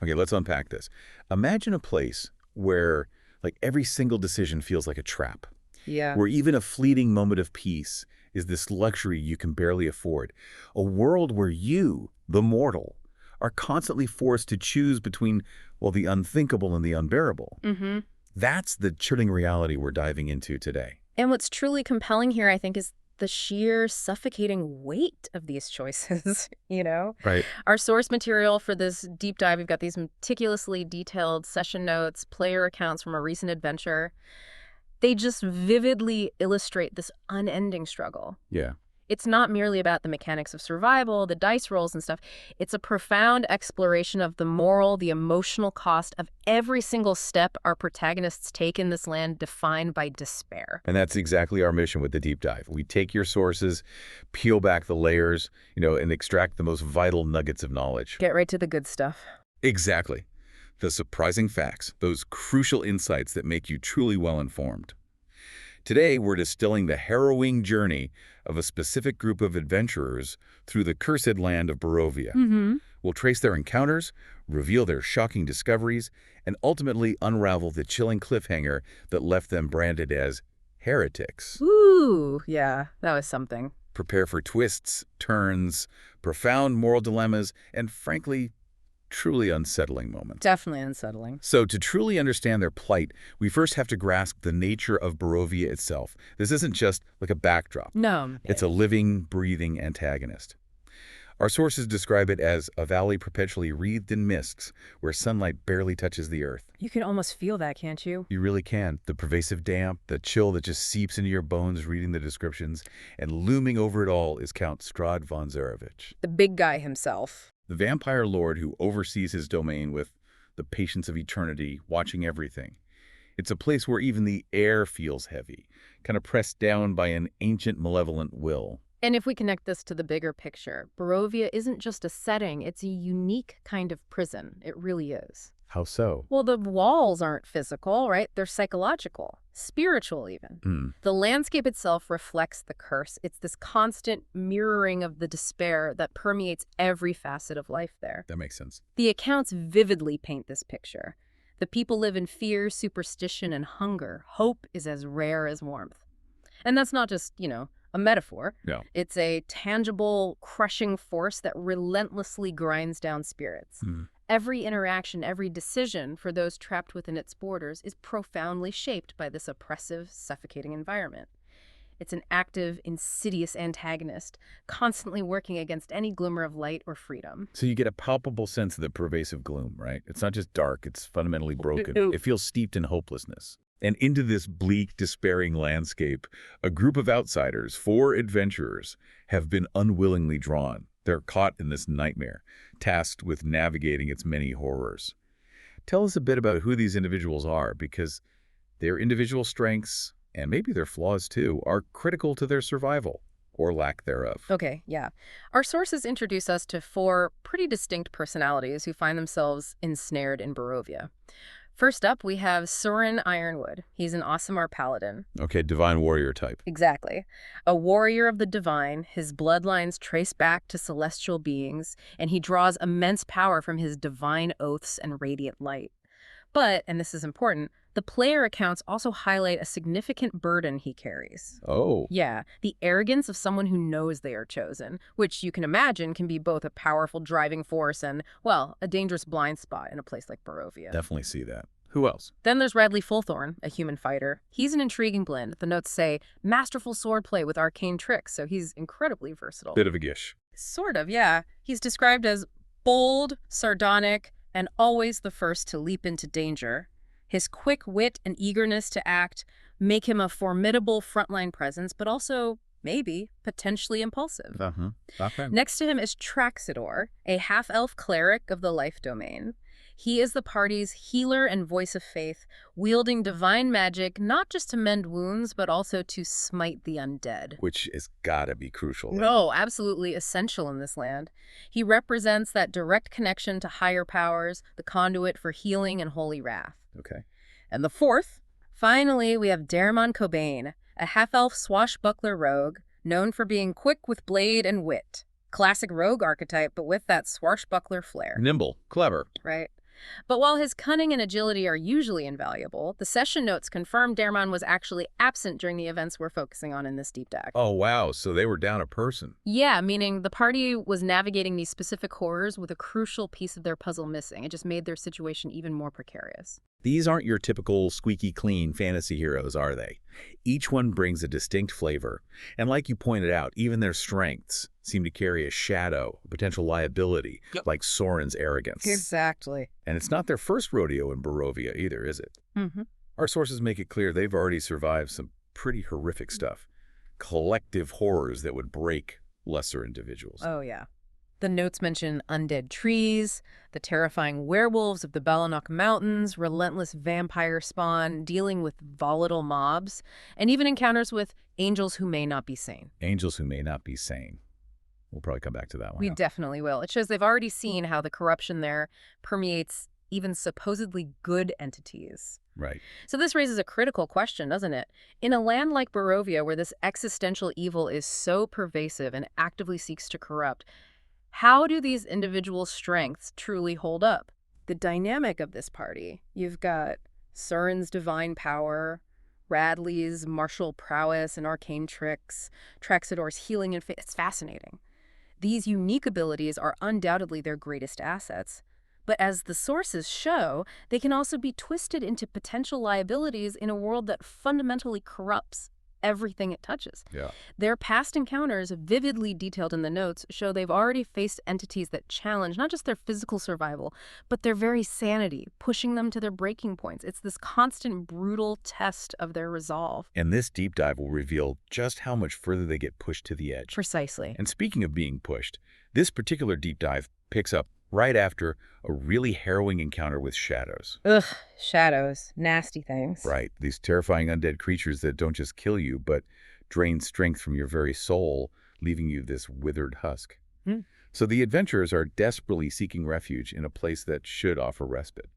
Okay, let's unpack this. Imagine a place where, like, every single decision feels like a trap, Yeah. where even a fleeting moment of peace is this luxury you can barely afford. A world where you, the mortal, are constantly forced to choose between, well, the unthinkable and the unbearable. Mm-hmm. That's the chilling reality we're diving into today. And what's truly compelling here, I think, is the sheer suffocating weight of these choices, you know? Right. Our source material for this deep dive, we've got these meticulously detailed session notes, player accounts from a recent adventure. They just vividly illustrate this unending struggle. Yeah. It's not merely about the mechanics of survival, the dice rolls and stuff. It's a profound exploration of the moral, the emotional cost of every single step our protagonists take in this land defined by despair. And that's exactly our mission with the deep dive. We take your sources, peel back the layers, and extract the most vital nuggets of knowledge. Get right to the good stuff. Exactly. The surprising facts, those crucial insights that make you truly well-informed. Today, we're distilling the harrowing journey of a specific group of adventurers through the cursed land of Barovia. Mm-hmm. We'll trace their encounters, reveal their shocking discoveries, and ultimately unravel the chilling cliffhanger that left them branded as heretics. Ooh, yeah, that was something. Prepare for twists, turns, profound moral dilemmas, and frankly, truly unsettling moments. Definitely unsettling. So to truly understand their plight, we first have to grasp the nature of Barovia itself. This isn't just like a backdrop. No. It's a living, breathing antagonist. Our sources describe it as a valley perpetually wreathed in mists where sunlight barely touches the earth. You can almost feel that, can't you? You really can. The pervasive damp, the chill that just seeps into your bones reading the descriptions, and looming over it all is Count Strahd von Zarovich, The big guy himself. the vampire lord who oversees his domain with the patience of eternity, watching everything. It's a place where even the air feels heavy, kind of pressed down by an ancient malevolent will. And if we connect this to the bigger picture, Barovia isn't just a setting, it's a unique kind of prison. It really is. How so? Well, the walls aren't physical, right? They're psychological, spiritual even. The landscape itself reflects the curse. It's this constant mirroring of the despair that permeates every facet of life there. That makes sense. The accounts vividly paint this picture. The people live in fear, superstition, and hunger. Hope is as rare as warmth. And that's not just, a metaphor. No. It's a tangible, crushing force that relentlessly grinds down spirits. Every interaction, every decision for those trapped within its borders is profoundly shaped by this oppressive, suffocating environment. It's an active, insidious antagonist, constantly working against any glimmer of light or freedom. So you get a palpable sense of the pervasive gloom, right? It's not just dark, it's fundamentally broken. It feels steeped in hopelessness. And into this bleak, despairing landscape, a group of outsiders, 4 adventurers, have been unwillingly drawn. They're caught in this nightmare, tasked with navigating its many horrors. Tell us a bit about who these individuals are, because their individual strengths, and maybe their flaws too, are critical to their survival, or lack thereof. Okay, yeah. Our sources introduce us to 4 pretty distinct personalities who find themselves ensnared in Barovia. First up, we have Soren Ironwood. He's an Aasimar paladin. Okay, divine warrior type. Exactly. A warrior of the divine, his bloodlines trace back to celestial beings, and he draws immense power from his divine oaths and radiant light. But, and this is important, the player accounts also highlight a significant burden he carries. Oh. Yeah, the arrogance of someone who knows they are chosen, which you can imagine can be both a powerful driving force and, well, a dangerous blind spot in a place like Barovia. Definitely see that. Who else? Then there's Radley Fullthorn, a human fighter. He's an intriguing blend. The notes say, masterful swordplay with arcane tricks, so he's incredibly versatile. Bit of a gish. Sort of, yeah. He's described as bold, sardonic, and always the first to leap into danger. His quick wit and eagerness to act make him a formidable frontline presence, but also, maybe, potentially impulsive. Okay. Next to him is Traxidor, a half-elf cleric of the life domain. He is the party's healer and voice of faith, wielding divine magic not just to mend wounds, but also to smite the undead. Which has gotta be crucial. No, absolutely essential in this land. He represents that direct connection to higher powers, the conduit for healing and holy wrath. Okay. And the fourth, finally, we have Dermon Cobain, a half-elf swashbuckler rogue, known for being quick with blade and wit. Classic rogue archetype, but with that swashbuckler flair. Nimble. Clever. Right. But while his cunning and agility are usually invaluable, the session notes confirm Derman was actually absent during the events we're focusing on in this deep dive. Oh, wow. So they were down a person. Yeah, meaning the party was navigating these specific horrors with a crucial piece of their puzzle missing. It just made their situation even more precarious. These aren't your typical squeaky clean fantasy heroes, are they? Each one brings a distinct flavor. And like you pointed out, even their strengths seem to carry a shadow, a potential liability, like Soren's arrogance. Exactly. And it's not their first rodeo in Barovia either, is it? Our sources make it clear they've already survived some pretty horrific stuff. Collective horrors that would break lesser individuals. Oh, yeah. The notes mention undead trees, the terrifying werewolves of the Balanok Mountains, relentless vampire spawn, dealing with volatile mobs, and even encounters with angels who may not be sane. Angels who may not be sane. We'll probably come back to that one. We definitely will. It shows they've already seen how the corruption there permeates even supposedly good entities. Right. So this raises a critical question, doesn't it? In a land like Barovia, where this existential evil is so pervasive and actively seeks to corrupt, how do these individual strengths truly hold up? The dynamic of this party, you've got Soren's divine power, Radley's martial prowess and arcane tricks, Traxidor's healing and it's fascinating. These unique abilities are undoubtedly their greatest assets. But as the sources show, they can also be twisted into potential liabilities in a world that fundamentally corrupts everything it touches. Yeah. Their past encounters, vividly detailed in the notes, show they've already faced entities that challenge not just their physical survival, but their very sanity, pushing them to their breaking points. It's this constant, brutal test of their resolve. And this deep dive will reveal just how much further they get pushed to the edge. Precisely. And speaking of being pushed, this particular deep dive picks up right after a really harrowing encounter with shadows. Ugh, shadows. Nasty things. Right. These terrifying undead creatures that don't just kill you, but drain strength from your very soul, leaving you this withered husk. So the adventurers are desperately seeking refuge in a place that should offer respite.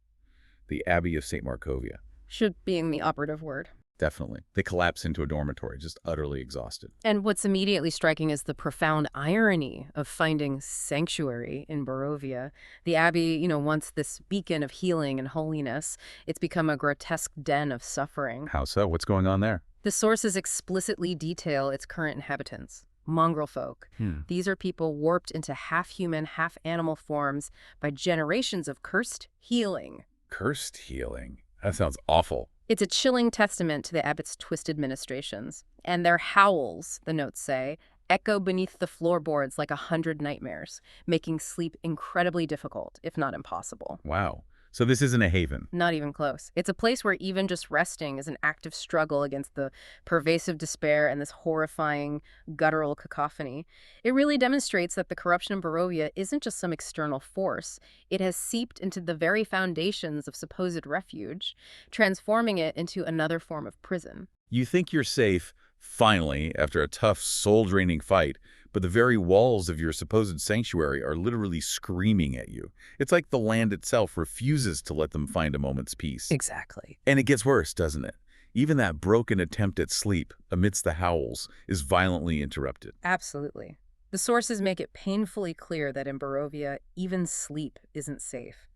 The Abbey of St. Markovia. Should being the operative word. Definitely. They collapse into a dormitory, just utterly exhausted. And what's immediately striking is the profound irony of finding sanctuary in Barovia. The Abbey, once this beacon of healing and holiness, it's become a grotesque den of suffering. How so? What's going on there? The sources explicitly detail its current inhabitants, mongrel folk. These are people warped into half-human, half-animal forms by generations of cursed healing. Cursed healing? That sounds awful. It's a chilling testament to the Abbot's twisted ministrations. And their howls, the notes say, echo beneath the floorboards like 100 nightmares, making sleep incredibly difficult, if not impossible. Wow. So this isn't a haven? Not even close. It's a place where even just resting is an active struggle against the pervasive despair and this horrifying guttural cacophony. It really demonstrates that the corruption in Barovia isn't just some external force. It has seeped into the very foundations of supposed refuge, transforming it into another form of prison. You think you're safe, finally, after a tough, soul-draining fight, but the very walls of your supposed sanctuary are literally screaming at you. It's like the land itself refuses to let them find a moment's peace. Exactly. And it gets worse, doesn't it? Even that broken attempt at sleep, amidst the howls, is violently interrupted. Absolutely. The sources make it painfully clear that in Barovia, even sleep isn't safe.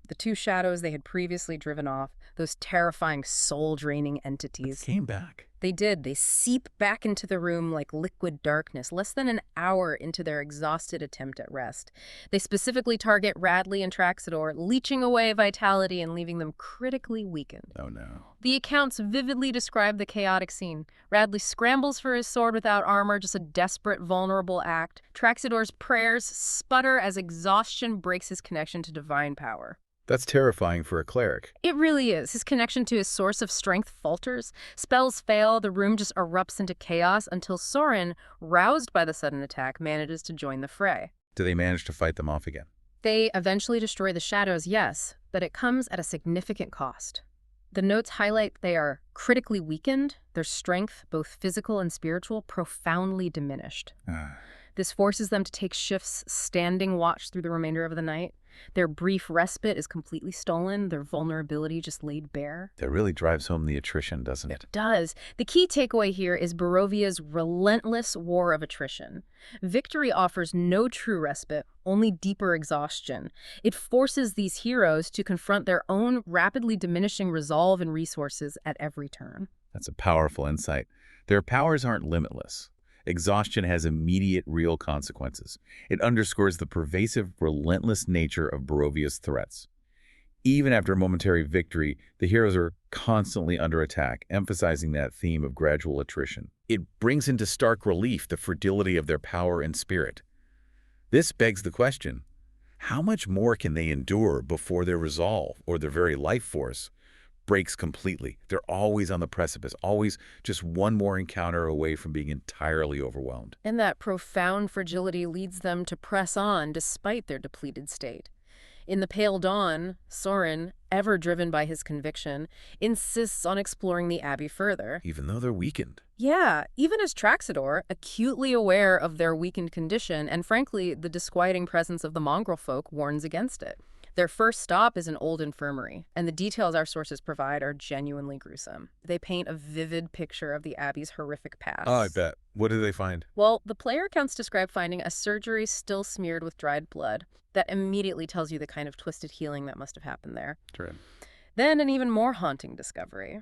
The two shadows they had previously driven off, those terrifying soul-draining entities, came back. They did. They seep back into the room like liquid darkness, less than an hour into their exhausted attempt at rest. They specifically target Radley and Traxidor, leeching away vitality and leaving them critically weakened. Oh, no. The accounts vividly describe the chaotic scene. Radley scrambles for his sword without armor, just a desperate, vulnerable act. Traxidor's prayers sputter as exhaustion breaks his connection to divine power. That's terrifying for a cleric. It really is. His connection to his source of strength falters. Spells fail. The room just erupts into chaos until Soren, roused by the sudden attack, manages to join the fray. Do they manage to fight them off again? They eventually destroy the shadows, yes, but it comes at a significant cost. The notes highlight they are critically weakened, their strength, both physical and spiritual, profoundly diminished. This forces them to take shifts standing watch through the remainder of the night. Their brief respite is completely stolen, their vulnerability just laid bare. That really drives home the attrition, doesn't it? It does. The key takeaway here is Barovia's relentless war of attrition. Victory offers no true respite, only deeper exhaustion. It forces these heroes to confront their own rapidly diminishing resolve and resources at every turn. That's a powerful insight. Their powers aren't limitless. Exhaustion has immediate, real consequences. It underscores the pervasive, relentless nature of Barovia's threats. Even after a momentary victory, the heroes are constantly under attack, emphasizing that theme of gradual attrition. It brings into stark relief the fragility of their power and spirit. This begs the question, how much more can they endure before their resolve, or their very life force, breaks completely? They're always on the precipice, always just one more encounter away from being entirely overwhelmed. And that profound fragility leads them to press on despite their depleted state. In the Pale Dawn, Sorin, ever driven by his conviction, insists on exploring the Abbey further. Even though they're weakened. Yeah, even as Traxador, acutely aware of their weakened condition, and frankly, the disquieting presence of the mongrel folk warns against it. Their first stop is an old infirmary, and the details our sources provide are genuinely gruesome. They paint a vivid picture of the Abbey's horrific past. Oh, I bet. What do they find? Well, the player accounts describe finding a surgery still smeared with dried blood. That immediately tells you the kind of twisted healing that must have happened there. True. Then an even more haunting discovery.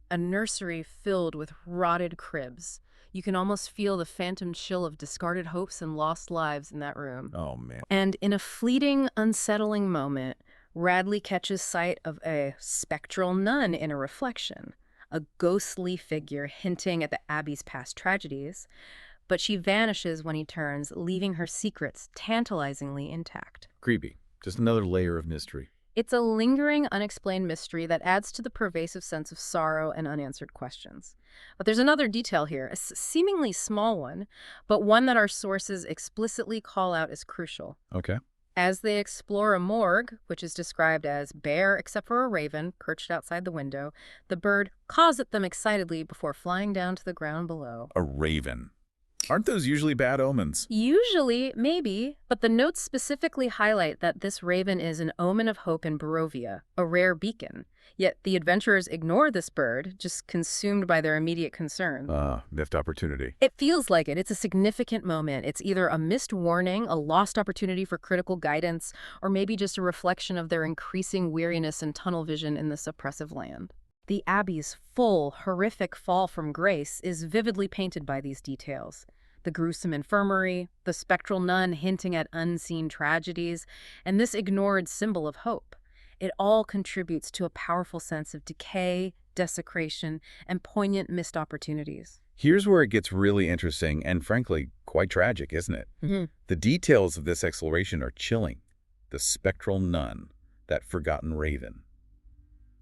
A nursery filled with rotted cribs. You can almost feel the phantom chill of discarded hopes and lost lives in that room. Oh, man. And in a fleeting, unsettling moment, Radley catches sight of a spectral nun in a reflection, a ghostly figure hinting at the Abbey's past tragedies, but she vanishes when he turns, leaving her secrets tantalizingly intact. Creepy. Just another layer of mystery. It's a lingering, unexplained mystery that adds to the pervasive sense of sorrow and unanswered questions. But there's another detail here, a seemingly small one, but one that our sources explicitly call out as crucial. Okay. As they explore a morgue, which is described as bare except for a raven perched outside the window, the bird caws at them excitedly before flying down to the ground below. A raven. Aren't those usually bad omens? Usually, maybe, but the notes specifically highlight that this raven is an omen of hope in Barovia, a rare beacon. Yet the adventurers ignore this bird, just consumed by their immediate concerns. Missed opportunity. It feels like it. It's a significant moment. It's either a missed warning, a lost opportunity for critical guidance, or maybe just a reflection of their increasing weariness and tunnel vision in this oppressive land. The Abbey's full, horrific fall from grace is vividly painted by these details. The gruesome infirmary, the spectral nun hinting at unseen tragedies, and this ignored symbol of hope. It all contributes to a powerful sense of decay, desecration, and poignant missed opportunities. Here's where it gets really interesting and, frankly, quite tragic, isn't it? Mm-hmm. The details of this exploration are chilling. The spectral nun, that forgotten raven.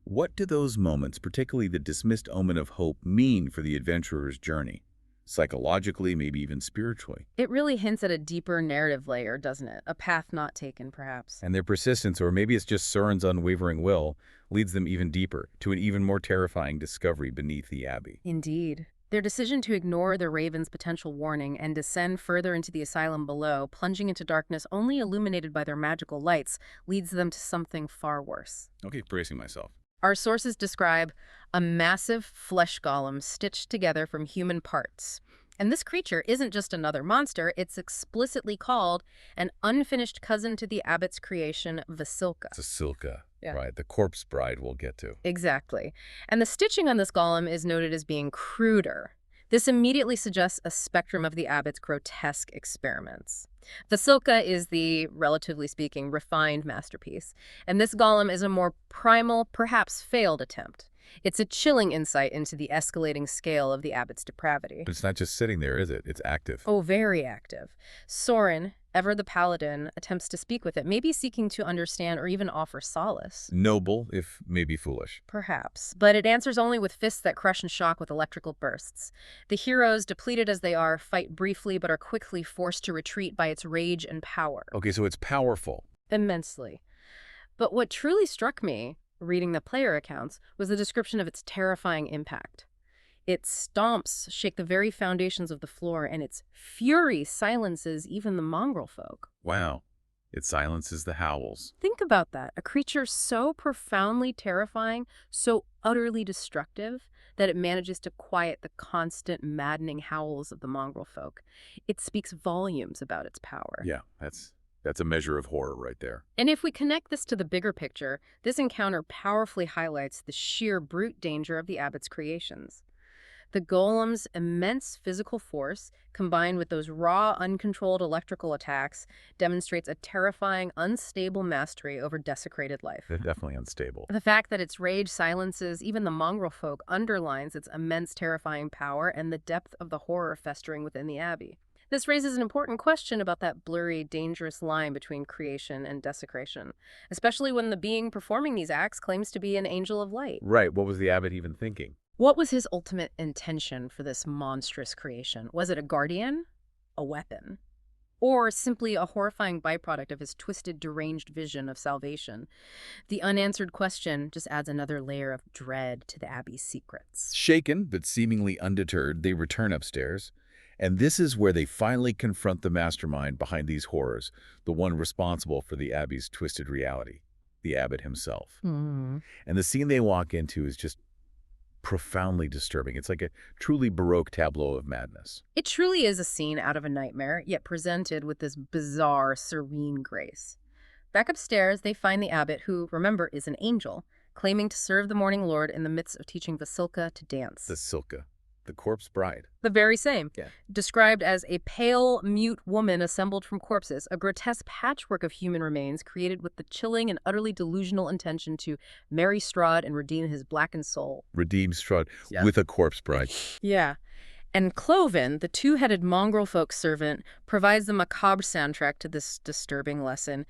What do those moments, particularly the dismissed omen of hope, mean for the adventurer's journey? Psychologically, maybe even spiritually. It really hints at a deeper narrative layer, doesn't it? A path not taken, perhaps. And their persistence, or maybe it's just Sorin's unwavering will, leads them even deeper, to an even more terrifying discovery beneath the Abbey. Indeed. Their decision to ignore the raven's potential warning and descend further into the asylum below, plunging into darkness only illuminated by their magical lights, leads them to something far worse. Okay, bracing myself. Our sources describe a massive flesh golem stitched together from human parts. And this creature isn't just another monster, it's explicitly called an unfinished cousin to the Abbot's creation, Vasilka. Vasilka, Yeah. right, the corpse bride we'll get to. Exactly. And the stitching on this golem is noted as being cruder. This immediately suggests a spectrum of the Abbot's grotesque experiments. Vasilka is the, relatively speaking, refined masterpiece, and this golem is a more primal, perhaps failed attempt. It's a chilling insight into the escalating scale of the Abbot's depravity. But it's not just sitting there, is it? It's active. Oh, very active. Sorin, ever the paladin, attempts to speak with it, maybe seeking to understand or even offer solace. Noble, if maybe foolish. Perhaps, but it answers only with fists that crush and shock with electrical bursts. The heroes, depleted as they are, fight briefly but are quickly forced to retreat by its rage and power. Okay, so it's powerful. Immensely. But what truly struck me, reading the player accounts, was the description of its terrifying impact. Its stomps shake the very foundations of the floor, and its fury silences even the mongrel folk. Wow. It silences the howls. Think about that. A creature so profoundly terrifying, so utterly destructive, that it manages to quiet the constant, maddening howls of the mongrel folk. It speaks volumes about its power. Yeah, that's a measure of horror right there. And if we connect this to the bigger picture, this encounter powerfully highlights the sheer brute danger of the Abbot's creations. The golem's immense physical force, combined with those raw, uncontrolled electrical attacks, demonstrates a terrifying, unstable mastery over desecrated life. They're definitely unstable. The fact that its rage silences even the mongrel folk underlines its immense terrifying power and the depth of the horror festering within the abbey. This raises an important question about that blurry, dangerous line between creation and desecration, especially when the being performing these acts claims to be an angel of light. Right, what was the abbot even thinking? What was his ultimate intention for this monstrous creation? Was it a guardian? A weapon? Or simply a horrifying byproduct of his twisted, deranged vision of salvation? The unanswered question just adds another layer of dread to the abbey's secrets. Shaken, but seemingly undeterred, they return upstairs. And this is where they finally confront the mastermind behind these horrors, the one responsible for the abbey's twisted reality, the abbot himself. And the scene they walk into is just profoundly disturbing. It's like a truly Baroque tableau of madness. It truly is a scene out of a nightmare, yet presented with this bizarre, serene grace. Back upstairs, they find the abbot, who, remember, is an angel, claiming to serve the morning lord in the midst of teaching Vasilka to dance. Vasilka, the corpse bride. The very same. Yeah. Described as a pale, mute woman assembled from corpses, a grotesque patchwork of human remains created with the chilling and utterly delusional intention to marry Strahd and redeem his blackened soul. Redeem Strahd with a corpse bride. Yeah. And Cloven, the two-headed mongrel folk servant, provides the macabre soundtrack to this disturbing lesson,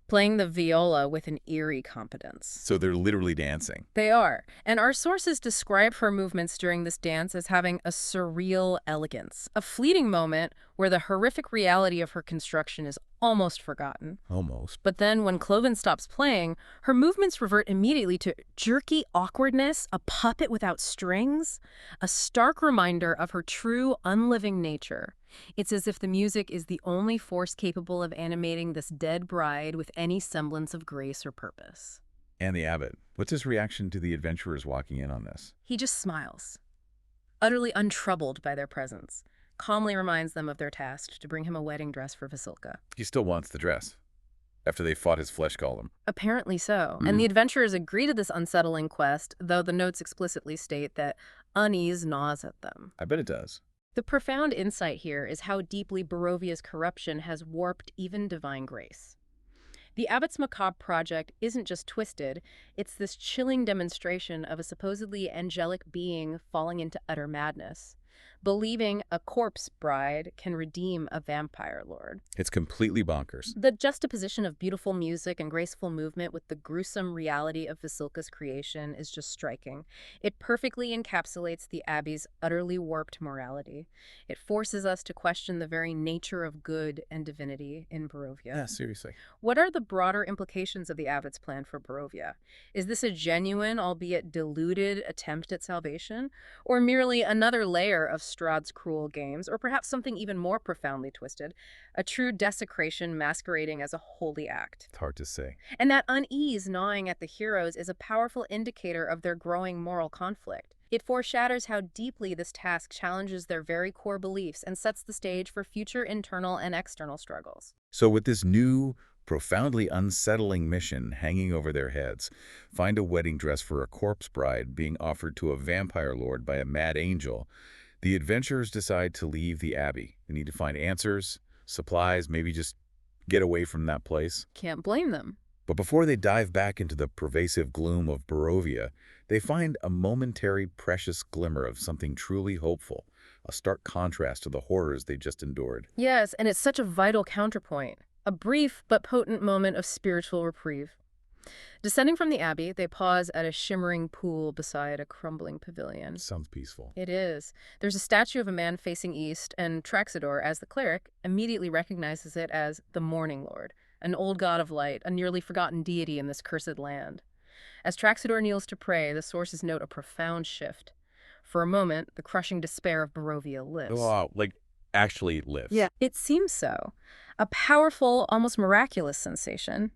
playing the viola with an eerie competence. So they're literally dancing. They are. And our sources describe her movements during this dance as having a surreal elegance, a fleeting moment where the horrific reality of her construction is almost forgotten. Almost. But then when Cloven stops playing, her movements revert immediately to jerky awkwardness, a puppet without strings, a stark reminder of her true, unliving nature. It's as if the music is the only force capable of animating this dead bride with any semblance of grace or purpose. And the abbot, what's his reaction to the adventurers walking in on this? He just smiles, utterly untroubled by their presence, calmly reminds them of their task to bring him a wedding dress for Vasilka. He still wants the dress, after they fought his flesh golem. Apparently so. And the adventurers agree to this unsettling quest, though the notes explicitly state that unease gnaws at them. I bet it does. The profound insight here is how deeply Barovia's corruption has warped even divine grace. The Abbot's macabre project isn't just twisted, it's this chilling demonstration of a supposedly angelic being falling into utter madness, believing a corpse bride can redeem a vampire lord. It's completely bonkers. The juxtaposition of beautiful music and graceful movement with the gruesome reality of Vasilka's creation is just striking. It perfectly encapsulates the Abbey's utterly warped morality. It forces us to question the very nature of good and divinity in Barovia. Yeah, seriously. What are the broader implications of the Abbot's plan for Barovia? Is this a genuine, albeit diluted, attempt at salvation? Or merely another layer of Strahd's cruel games, or perhaps something even more profoundly twisted, a true desecration masquerading as a holy act? It's hard to say. And that unease gnawing at the heroes is a powerful indicator of their growing moral conflict. It foreshadows how deeply this task challenges their very core beliefs and sets the stage for future internal and external struggles. So with this new, profoundly unsettling mission hanging over their heads, find a wedding dress for a corpse bride being offered to a vampire lord by a mad angel, the adventurers decide to leave the abbey. They need to find answers, supplies, maybe just get away from that place. Can't blame them. But before they dive back into the pervasive gloom of Barovia, they find a momentary precious glimmer of something truly hopeful, a stark contrast to the horrors they just endured. Yes, and it's such a vital counterpoint. A brief but potent moment of spiritual reprieve. Descending from the abbey, they pause at a shimmering pool beside a crumbling pavilion. Sounds peaceful. It is. There's a statue of a man facing east, and Traxador, as the cleric, immediately recognizes it as the Morning Lord, an old god of light, a nearly forgotten deity in this cursed land. As Traxador kneels to pray, the sources note a profound shift. For a moment, the crushing despair of Barovia lifts. Oh, like actually lifts. Yeah, it seems so. A powerful, almost miraculous sensation.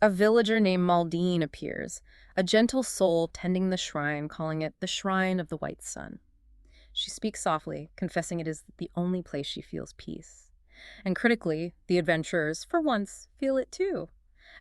A villager named Maldine appears, a gentle soul tending the shrine, calling it the Shrine of the White Sun. She speaks softly, confessing it is the only place she feels peace. And critically, the adventurers, for once, feel it too.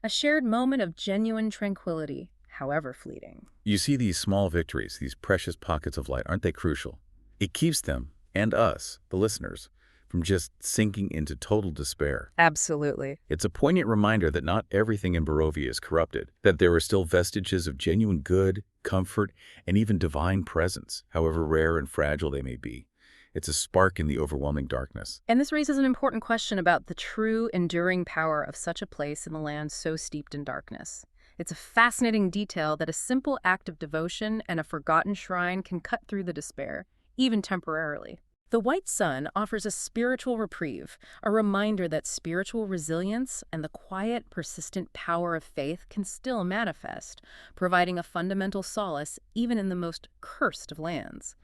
A shared moment of genuine tranquility, however fleeting. You see these small victories, these precious pockets of light, aren't they crucial? It keeps them, and us, the listeners, from just sinking into total despair. Absolutely. It's a poignant reminder that not everything in Barovia is corrupted, that there are still vestiges of genuine good, comfort, and even divine presence, however rare and fragile they may be. It's a spark in the overwhelming darkness. And this raises an important question about the true, enduring power of such a place in the land so steeped in darkness. It's a fascinating detail that a simple act of devotion and a forgotten shrine can cut through the despair, even temporarily. The White Sun offers a spiritual reprieve, a reminder that spiritual resilience and the quiet, persistent power of faith can still manifest, providing a fundamental solace even in the most cursed of lands.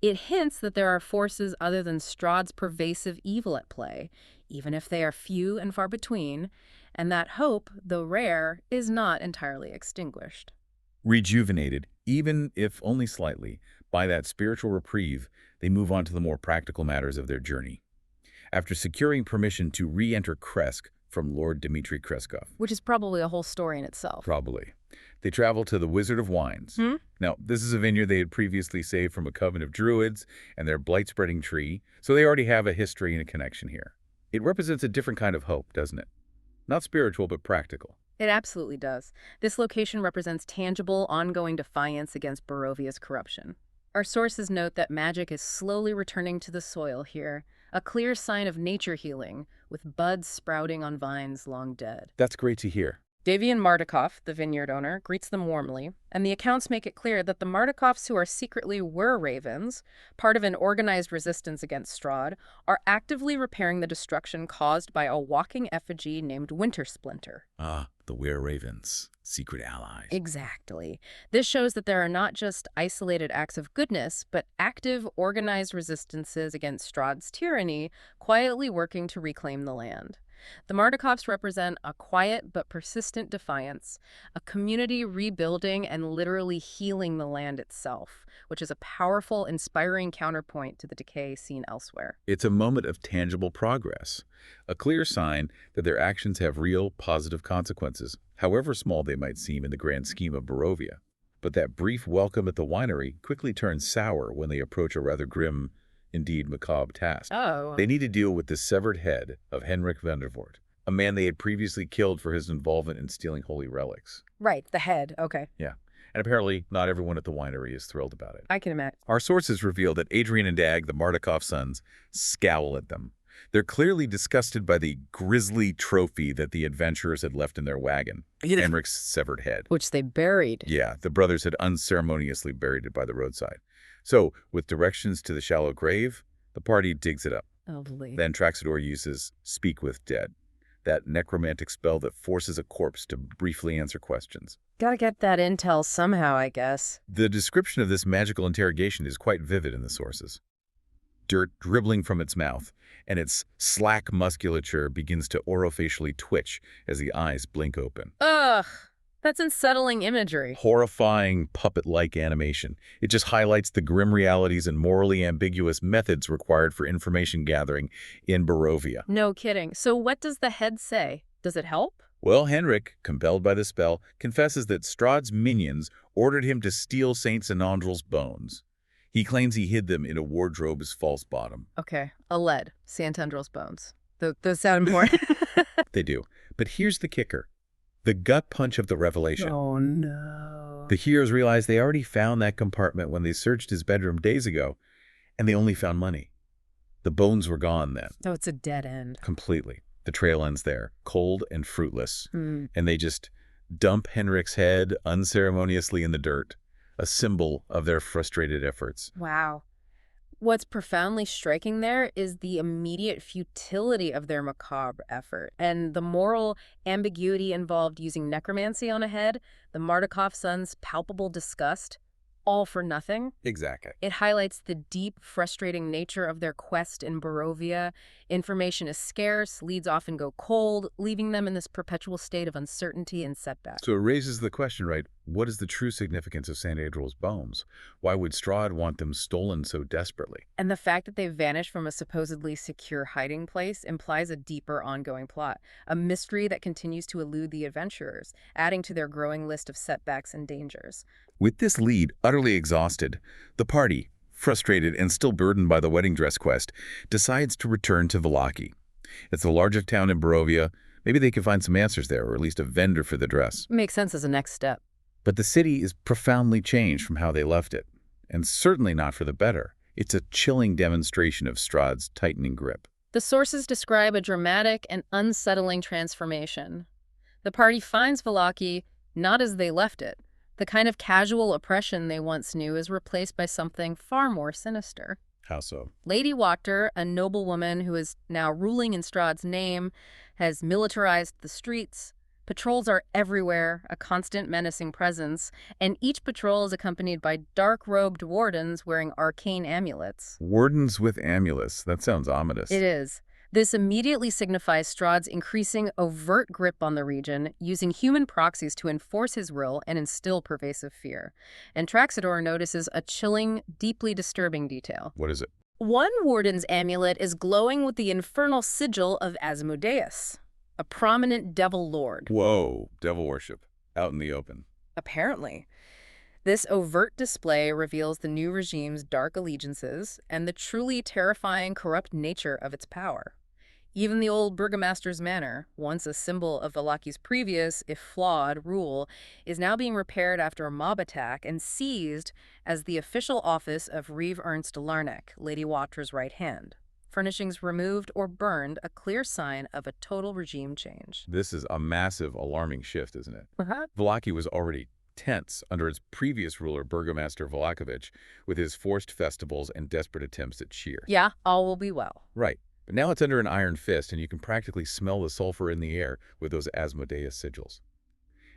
It hints that there are forces other than Strahd's pervasive evil at play, even if they are few and far between, and that hope, though rare, is not entirely extinguished. Rejuvenated, even if only slightly, by that spiritual reprieve, they move on to the more practical matters of their journey. After securing permission to re-enter Kresk from Lord Dmitry Kreskov. Which is probably a whole story in itself. Probably. They travel to the Wizard of Wines. Now, this is a vineyard they had previously saved from a coven of druids and their blight-spreading tree, so they already have a history and a connection here. It represents a different kind of hope, doesn't it? Not spiritual, but practical. It absolutely does. This location represents tangible, ongoing defiance against Barovia's corruption. Our sources note that magic is slowly returning to the soil here, a clear sign of nature healing, with buds sprouting on vines long dead. That's great to hear. Davian Mardukov, the vineyard owner, greets them warmly, and the accounts make it clear that the Mardukovs who are secretly were ravens, part of an organized resistance against Strahd, are actively repairing the destruction caused by a walking effigy named Winter Splinter. Ah, the were-ravens, secret allies. Exactly. This shows that there are not just isolated acts of goodness, but active, organized resistances against Strahd's tyranny, quietly working to reclaim the land. The Mardukovs represent a quiet but persistent defiance, a community rebuilding and literally healing the land itself, which is a powerful, inspiring counterpoint to the decay seen elsewhere. It's a moment of tangible progress, a clear sign that their actions have real, positive consequences, however small they might seem in the grand scheme of Barovia. But that brief welcome at the winery quickly turns sour when they approach a rather grim, indeed macabre task. They need to deal with the severed head of Henrik Vandervoort, a man they had previously killed for his involvement in stealing holy relics. Right, the head, okay. Yeah, and apparently not everyone at the winery is thrilled about it. I can imagine. Our sources reveal that Adrian and Dag, the Mardukov sons, scowl at them. They're clearly disgusted by the grisly trophy that the adventurers had left in their wagon, Henrik's severed head. Which they buried. Yeah, the brothers had unceremoniously buried it by the roadside. So, with directions to the shallow grave, the party digs it up. Lovely. Then Traxador uses Speak with Dead, that necromantic spell that forces a corpse to briefly answer questions. Gotta get that intel somehow, I guess. The description of this magical interrogation is quite vivid in the sources. Dirt dribbling from its mouth, and its slack musculature begins to orofacially twitch as the eyes blink open. Ugh! That's unsettling imagery. Horrifying, puppet-like animation. It just highlights the grim realities and morally ambiguous methods required for information gathering in Barovia. No kidding. So what does the head say? Does it help? Well, Henrik, compelled by the spell, confesses that Strahd's minions ordered him to steal Saint Sinandrel's bones. He claims he hid them in a wardrobe's false bottom. Okay, a lead. Santandrel's bones. Those sound important. They do. But here's the kicker. The gut punch of the revelation. Oh, no. The heroes realize they already found that compartment when they searched his bedroom days ago, and they only found money. The bones were gone then. Oh, it's a dead end. Completely. The trail ends there, cold and fruitless. And they just dump Henrik's head unceremoniously in the dirt, a symbol of their frustrated efforts. Wow. What's profoundly striking there is the immediate futility of their macabre effort and the moral ambiguity involved using necromancy on a head, the Mardukov sons' palpable disgust. all for nothing. Exactly. It highlights the deep, frustrating nature of their quest in Barovia. Information is scarce, leads often go cold, leaving them in this perpetual state of uncertainty and setback. So it raises the question, right? What is the true significance of San Adriel's bones? Why would Strahd want them stolen so desperately? And the fact that they vanished from a supposedly secure hiding place implies a deeper ongoing plot, a mystery that continues to elude the adventurers, adding to their growing list of setbacks and dangers. With this lead utterly exhausted, the party, frustrated and still burdened by the wedding dress quest, decides to return to Vallaki. It's the largest town in Barovia. Maybe they can find some answers there, or at least a vendor for the dress. Makes sense as a next step. But the city is profoundly changed from how they left it, and certainly not for the better. It's a chilling demonstration of Strahd's tightening grip. The sources describe a dramatic and unsettling transformation. The party finds Vallaki not as they left it. The kind of casual oppression they once knew is replaced by something far more sinister. How so? Lady Wachter, a noblewoman who is now ruling in Strahd's name, has militarized the streets. Patrols are everywhere, a constant menacing presence, and each patrol is accompanied by dark-robed wardens wearing arcane amulets. Wardens with amulets. That sounds ominous. It is. This immediately signifies Strahd's increasing overt grip on the region, using human proxies to enforce his will and instill pervasive fear. And Traxador notices a chilling, deeply disturbing detail. What is it? One warden's amulet is glowing with the infernal sigil of Asmodeus, a prominent devil lord. Whoa, devil worship. Out in the open. Apparently. This overt display reveals the new regime's dark allegiances and the truly terrifying corrupt nature of its power. Even the old burgomaster's manor, once a symbol of Vallaki's previous, if flawed, rule, is now being repaired after a mob attack and seized as the official office of Reeve Ernst Larnack, Lady Wachter's right hand. Furnishings removed or burned, a clear sign of a total regime change. This is a massive, alarming shift, isn't it? Vallaki was already tense under its previous ruler, Burgomaster Vlakovich, with his forced festivals and desperate attempts at cheer. Yeah, all will be well. Right. But now it's under an iron fist, and you can practically smell the sulfur in the air with those Asmodeus sigils.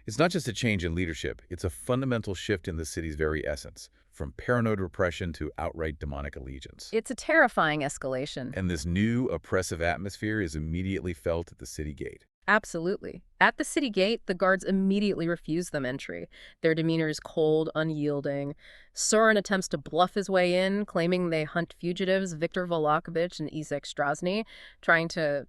It's not just a change in leadership, it's a fundamental shift in the city's very essence, from paranoid repression to outright demonic allegiance. It's a terrifying escalation. And this new, oppressive atmosphere is immediately felt at the city gate. Absolutely. At the city gate, the guards immediately refuse them entry. Their demeanor is cold, unyielding. Sorin attempts to bluff his way in, claiming they hunt fugitives, Viktor Volakovich and Izek Strasny, trying to,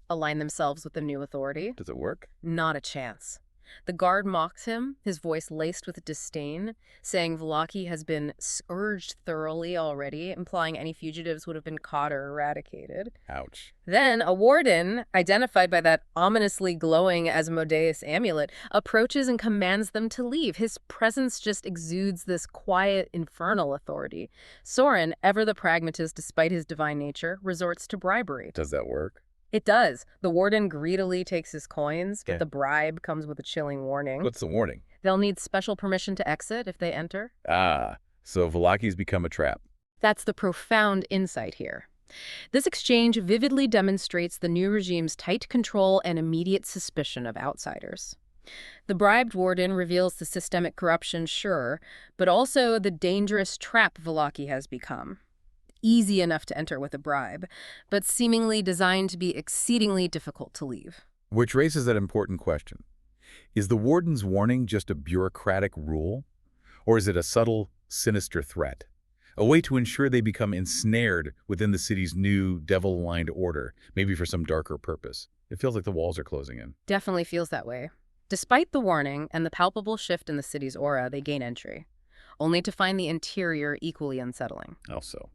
align themselves with the new authority. Does it work? Not a chance. The guard mocks him, his voice laced with disdain, saying Vallaki has been scourged thoroughly already, implying any fugitives would have been caught or eradicated. Ouch. Then a warden, identified by that ominously glowing Asmodeus amulet, approaches and commands them to leave. His presence just exudes this quiet, infernal authority. Sorin, ever the pragmatist despite his divine nature, resorts to bribery. Does that work? It does. The warden greedily takes his coins, but the bribe comes with a chilling warning. What's the warning? They'll need special permission to exit if they enter. Ah, so Vallaki's become a trap. That's the profound insight here. This exchange vividly demonstrates the new regime's tight control and immediate suspicion of outsiders. The bribed warden reveals the systemic corruption, sure, but also the dangerous trap Vallaki has become. Easy enough to enter with a bribe, but seemingly designed to be exceedingly difficult to leave. Which raises that important question. Is the warden's warning just a bureaucratic rule? Or is it a subtle, sinister threat? A way to ensure they become ensnared within the city's new, devil-aligned order, maybe for some darker purpose. It feels like the walls are closing in. Definitely feels that way. Despite the warning and the palpable shift in the city's aura, they gain entry, only to find the interior equally unsettling. How so?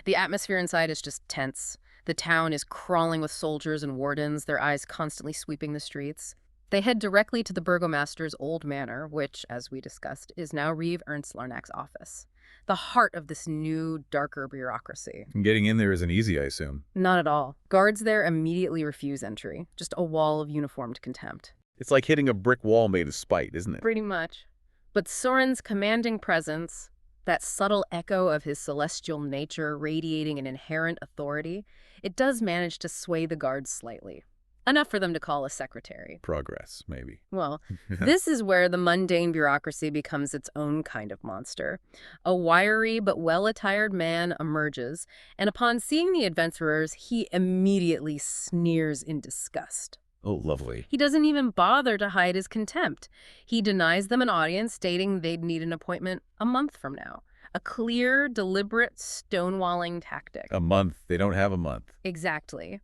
The atmosphere inside is just tense. The town is crawling with soldiers and wardens, their eyes constantly sweeping the streets. They head directly to the burgomaster's old manor, which, as we discussed, is now Reeve Ernst Larnack's office. The heart of this new, darker bureaucracy. Getting in there isn't easy, I assume. Not at all. Guards there immediately refuse entry. Just a wall of uniformed contempt. It's like hitting a brick wall made of spite, isn't it? Pretty much. But Sorin's commanding presence, that subtle echo of his celestial nature radiating an inherent authority, it does manage to sway the guards slightly. Enough for them to call a secretary. Progress, maybe. Well, this is where the mundane bureaucracy becomes its own kind of monster. A wiry but well-attired man emerges, and upon seeing the adventurers, he immediately sneers in disgust. Oh, lovely. He doesn't even bother to hide his contempt. He denies them an audience, stating they'd need an appointment a month from now. A clear, deliberate stonewalling tactic. A month. They don't have a month. Exactly.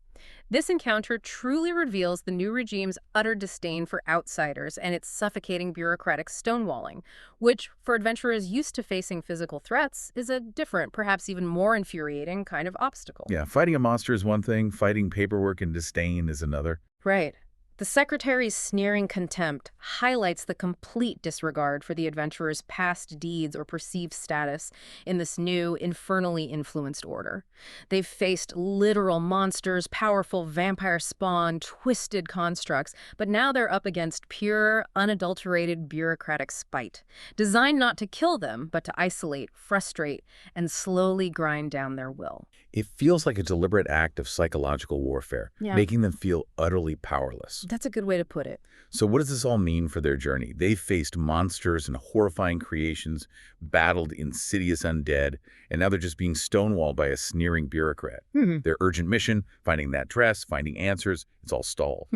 This encounter truly reveals the new regime's utter disdain for outsiders and its suffocating bureaucratic stonewalling, which, for adventurers used to facing physical threats, is a different, perhaps even more infuriating kind of obstacle. Yeah, fighting a monster is one thing, fighting paperwork and disdain is another. Right. The secretary's sneering contempt highlights the complete disregard for the adventurer's past deeds or perceived status in this new, infernally influenced order. They've faced literal monsters, powerful vampire spawn, twisted constructs, but now they're up against pure, unadulterated bureaucratic spite, designed not to kill them, but to isolate, frustrate, and slowly grind down their will. It feels like a deliberate act of psychological warfare, making them feel utterly powerless. That's a good way to put it. So what does this all mean for their journey? They've faced monsters and horrifying creations, battled insidious undead, and now they're just being stonewalled by a sneering bureaucrat. Their urgent mission, finding that dress, finding answers, it's all stalled.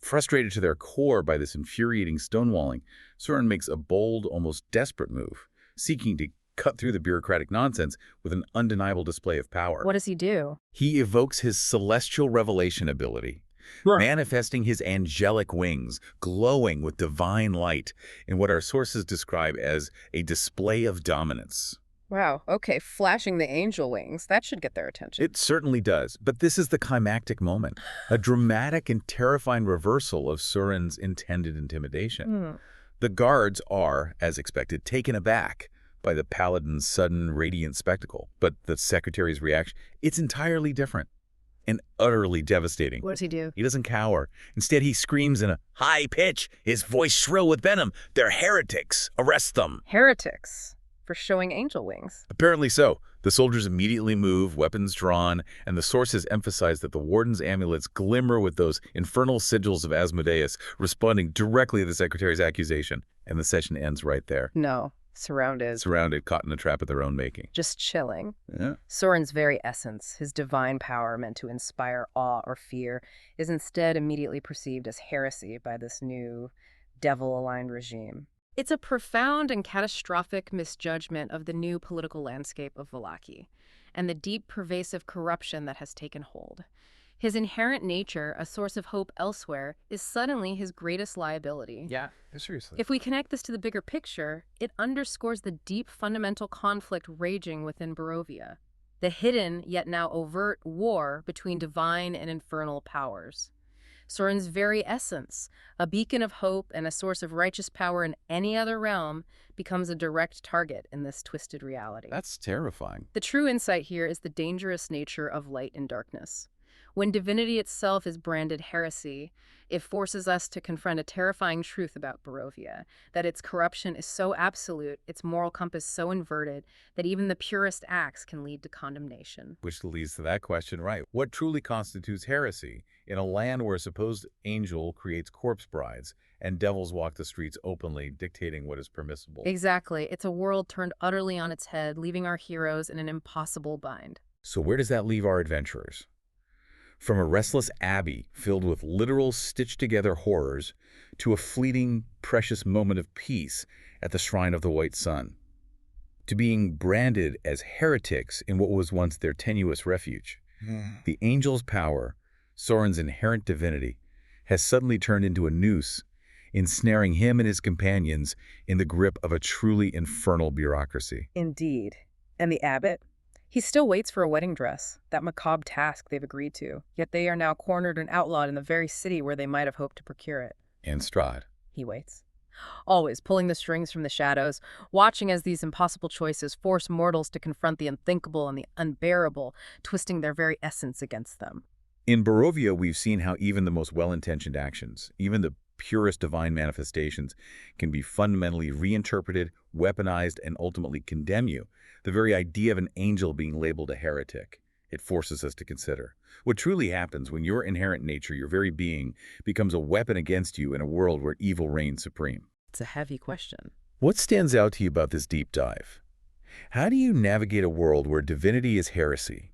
Frustrated to their core by this infuriating stonewalling, Soren makes a bold, almost desperate move, seeking to cut through the bureaucratic nonsense with an undeniable display of power. What does he do? He evokes his celestial revelation ability, manifesting his angelic wings, glowing with divine light in what our sources describe as a display of dominance. Wow, okay, flashing the angel wings. That should get their attention. It certainly does, but this is the climactic moment, a dramatic and terrifying reversal of Soren's intended intimidation. The guards are, as expected, taken aback by the paladin's sudden radiant spectacle, but the secretary's reaction, it's entirely different and utterly devastating. What does he do? He doesn't cower. Instead, he screams in a high pitch, his voice shrill with venom. "They're heretics! Arrest them!" Heretics? For showing angel wings? Apparently so. The soldiers immediately move, weapons drawn, and the sources emphasize that the warden's amulets glimmer with those infernal sigils of Asmodeus, responding directly to the secretary's accusation. And the session ends right there. No. Surrounded. Surrounded, caught in a trap of their own making. Just chilling. Yeah. Soren's very essence, his divine power meant to inspire awe or fear, is instead immediately perceived as heresy by this new, devil-aligned regime. It's a profound and catastrophic misjudgment of the new political landscape of Vallaki and the deep, pervasive corruption that has taken hold. His inherent nature, a source of hope elsewhere, is suddenly his greatest liability. Yeah, seriously. If we connect this to the bigger picture, it underscores the deep fundamental conflict raging within Barovia, the hidden yet now overt war between divine and infernal powers. Soren's very essence, a beacon of hope and a source of righteous power in any other realm, becomes a direct target in this twisted reality. That's terrifying. The true insight here is the dangerous nature of light and darkness. When divinity itself is branded heresy, it forces us to confront a terrifying truth about Barovia, that its corruption is so absolute, its moral compass so inverted, that even the purest acts can lead to condemnation. Which leads to that question, right? What truly constitutes heresy in a land where a supposed angel creates corpse brides and devils walk the streets openly, dictating what is permissible? Exactly. It's a world turned utterly on its head, leaving our heroes in an impossible bind. So where does that leave our adventurers? From a restless abbey filled with literal stitched-together horrors to a fleeting, precious moment of peace at the shrine of the White Sun, to being branded as heretics in what was once their tenuous refuge. The angel's power, Soren's inherent divinity, has suddenly turned into a noose, ensnaring him and his companions in the grip of a truly infernal bureaucracy. Indeed. And the abbot? He still waits for a wedding dress, that macabre task they've agreed to, yet they are now cornered and outlawed in the very city where they might have hoped to procure it. And Strahd. He waits. Always pulling the strings from the shadows, watching as these impossible choices force mortals to confront the unthinkable and the unbearable, twisting their very essence against them. In Barovia, we've seen how even the most well-intentioned actions, even the purest divine manifestations, can be fundamentally reinterpreted, weaponized, and ultimately condemn you. The very idea of an angel being labeled a heretic, It forces us to consider what truly happens when your inherent nature, your very being, becomes a weapon against you in a world where evil reigns supreme. It's a heavy question. What stands out to you about this deep dive? How do you navigate a world where divinity is heresy,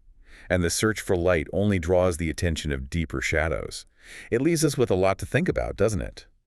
and the search for light only draws the attention of deeper shadows? It leaves us with a lot to think about, doesn't it?